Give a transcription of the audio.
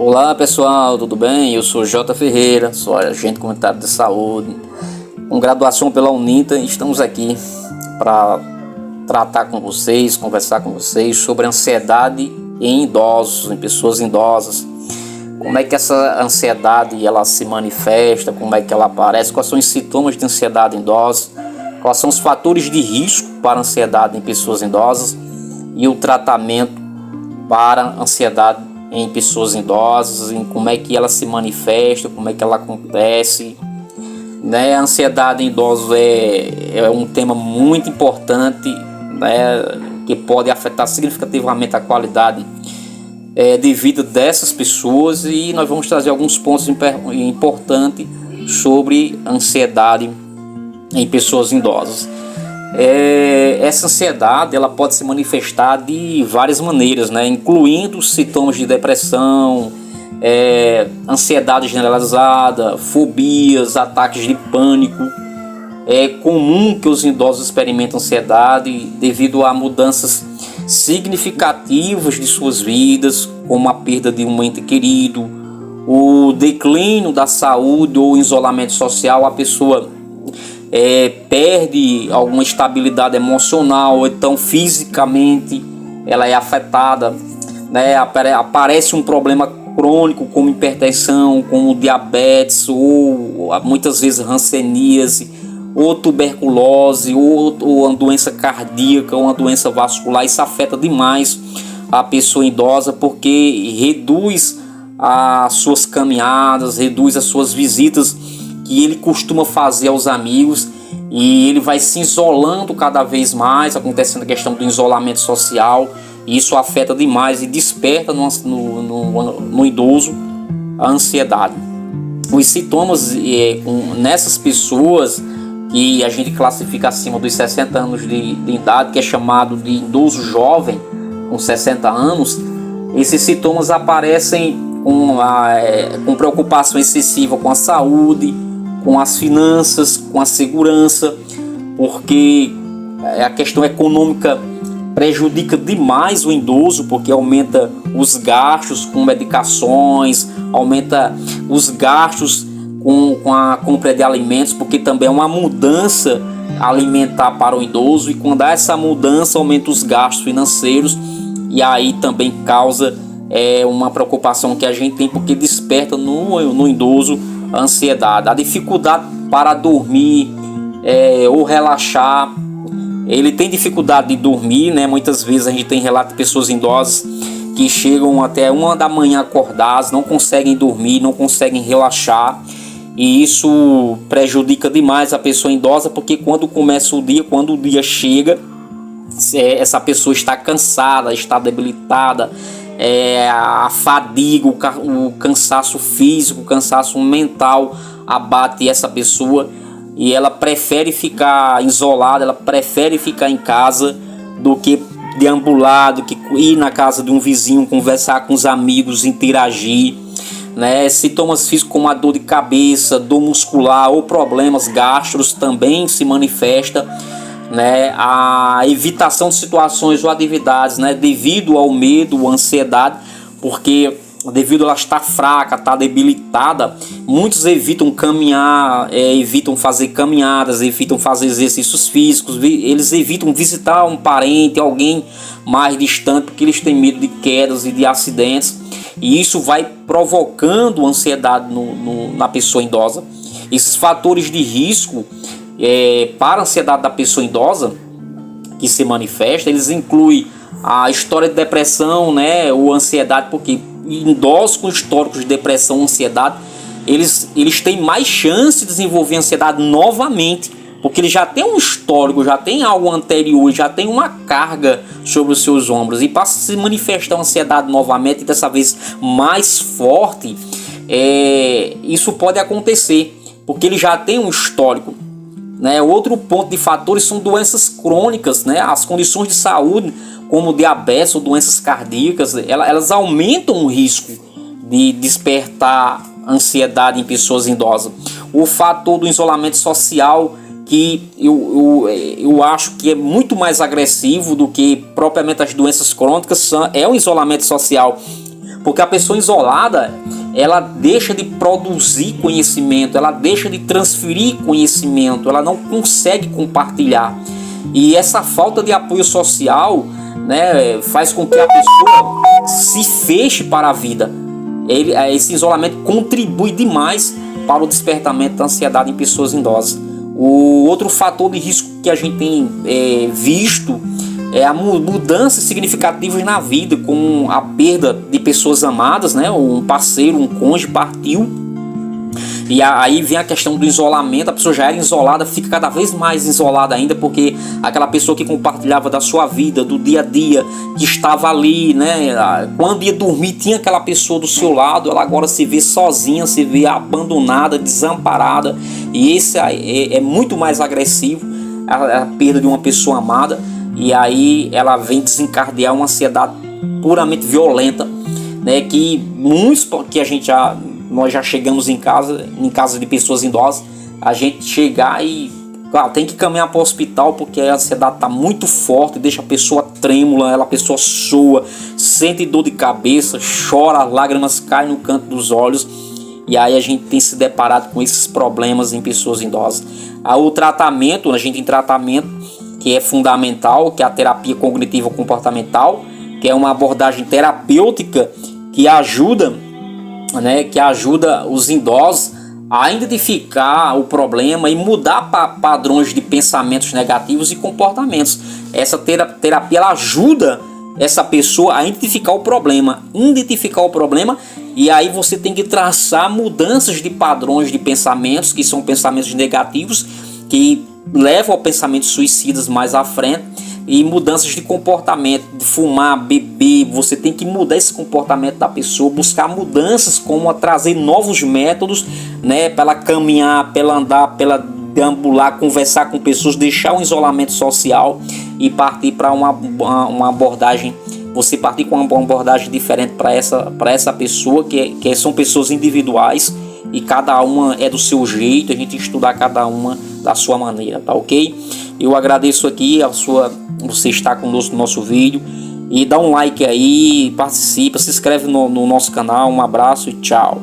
Olá pessoal, tudo bem? Eu sou J. Ferreira, sou agente comunitário de saúde, com graduação pela UNITA. Estamos aqui para tratar com vocês, conversar com vocês sobre ansiedade em idosos, em pessoas idosas. Como é que essa ansiedade ela se manifesta, como é que ela aparece, quais são os sintomas de ansiedade em idosos, quais são os fatores de risco para a ansiedade em pessoas idosas e o tratamento para a ansiedade em pessoas idosas, em como é que ela se manifesta, como é que ela acontece, né? A ansiedade em idosos é um tema muito importante, né? Que pode afetar significativamente a qualidade de vida dessas pessoas, e nós vamos trazer alguns pontos importantes sobre ansiedade em pessoas idosas. Essa ansiedade ela pode se manifestar de várias maneiras, né? Incluindo sintomas de depressão, ansiedade generalizada, fobias, ataques de pânico. É comum que os idosos experimentem ansiedade devido a mudanças significativas de suas vidas, como a perda de um ente querido, o declínio da saúde ou isolamento social. A pessoa perde alguma estabilidade emocional, ou então fisicamente ela é afetada, né? Aparece um problema crônico como hipertensão, como diabetes, ou muitas vezes hanseníase, ou tuberculose, ou uma doença cardíaca, ou uma doença vascular. Isso afeta demais a pessoa idosa, porque reduz as suas caminhadas, reduz as suas visitas que ele costuma fazer aos amigos, e ele vai se isolando cada vez mais, acontecendo a questão do isolamento social, e isso afeta demais e desperta no idoso a ansiedade. Os sintomas nessas pessoas que a gente classifica acima dos 60 anos de idade, que é chamado de idoso jovem com 60 anos, esses sintomas aparecem com preocupação excessiva com a saúde, com as finanças, com a segurança, porque a questão econômica prejudica demais o idoso, porque aumenta os gastos com medicações, aumenta os gastos com a compra de alimentos, porque também é uma mudança alimentar para o idoso, e quando há essa mudança aumenta os gastos financeiros, e aí também causa uma preocupação que a gente tem, porque desperta no idoso a ansiedade, a dificuldade para dormir ou relaxar. Ele tem dificuldade de dormir, né? Muitas vezes a gente tem relato de pessoas idosas que chegam até 1 da manhã acordadas, não conseguem dormir, não conseguem relaxar, e isso prejudica demais a pessoa idosa, porque quando começa o dia, quando o dia chega, essa pessoa está cansada, está debilitada, a fadiga, o cansaço físico, o cansaço mental abate essa pessoa, e ela prefere ficar isolada, ela prefere ficar em casa do que deambular, do que ir na casa de um vizinho, conversar com os amigos, interagir, né? Sintomas físicos como a dor de cabeça, dor muscular ou problemas gástricos também se manifesta, né? A evitação de situações ou atividades, né? Devido ao medo, à ansiedade, porque devido a ela estar fraca, estar debilitada, muitos evitam caminhar, evitam fazer caminhadas, evitam fazer exercícios físicos, eles evitam visitar um parente, alguém mais distante, porque eles têm medo de quedas e de acidentes, e isso vai provocando ansiedade na pessoa idosa. Esses fatores de risco para a ansiedade da pessoa idosa que se manifesta, eles incluem a história de depressão, né, ou ansiedade, porque idosos com históricos de depressão, ansiedade, eles têm mais chance de desenvolver ansiedade novamente, porque eles já têm um histórico, já tem algo anterior, já tem uma carga sobre os seus ombros, e para se manifestar a ansiedade novamente, dessa vez mais forte, isso pode acontecer, porque ele já tem um histórico, né? Outro ponto de fatores são doenças crônicas, né? As condições de saúde, como diabetes ou doenças cardíacas, elas aumentam o risco de despertar ansiedade em pessoas idosas. O fator do isolamento social, que eu acho que é muito mais agressivo do que propriamente as doenças crônicas, é o isolamento social, Porque a pessoa isolada, ela deixa de produzir conhecimento, ela deixa de transferir conhecimento, ela não consegue compartilhar. E essa falta de apoio social, né, faz com que a pessoa se feche para a vida. Esse isolamento contribui demais para o despertamento da ansiedade em pessoas idosas. O outro fator de risco que a gente tem visto é a mudanças significativas na vida, com a perda de pessoas amadas, né? Um parceiro, um cônjuge partiu. E aí vem a questão do isolamento. A pessoa já era isolada, fica cada vez mais isolada ainda, porque aquela pessoa que compartilhava da sua vida, do dia a dia, que estava ali, né? Quando ia dormir tinha aquela pessoa do seu lado, ela agora se vê sozinha, se vê abandonada, desamparada. E esse é muito mais agressivo, a perda de uma pessoa amada. E aí ela vem desencadear uma ansiedade puramente violenta, né? Que muitos que nós já chegamos em casa de pessoas idosas, a gente chegar e tem que caminhar para o hospital porque a ansiedade está muito forte, deixa a pessoa trêmula, a pessoa soa, sente dor de cabeça, chora, as lágrimas caem no canto dos olhos. E aí a gente tem se deparado com esses problemas em pessoas idosas. O tratamento, a gente tem tratamento que é fundamental, que é a terapia cognitivo comportamental, que é uma abordagem terapêutica que ajuda os idosos a identificar o problema e mudar padrões de pensamentos negativos e comportamentos. Essa terapia ela ajuda essa pessoa a identificar o problema, e aí você tem que traçar mudanças de padrões de pensamentos, que são pensamentos negativos, que levam a pensamentos suicidas mais à frente, e mudanças de comportamento, de fumar, beber. Você tem que mudar esse comportamento da pessoa, buscar mudanças como trazer novos métodos, né, para ela caminhar, para ela andar, para ela deambular, conversar com pessoas, deixar o isolamento social e partir para uma abordagem. Você partir com uma abordagem diferente para essa pessoa, que são pessoas individuais e cada uma é do seu jeito. A gente estudar cada uma da sua maneira, tá ok? Eu agradeço aqui você estar conosco no nosso vídeo, e dá um like aí, participa, se inscreve no nosso canal. Um abraço e tchau.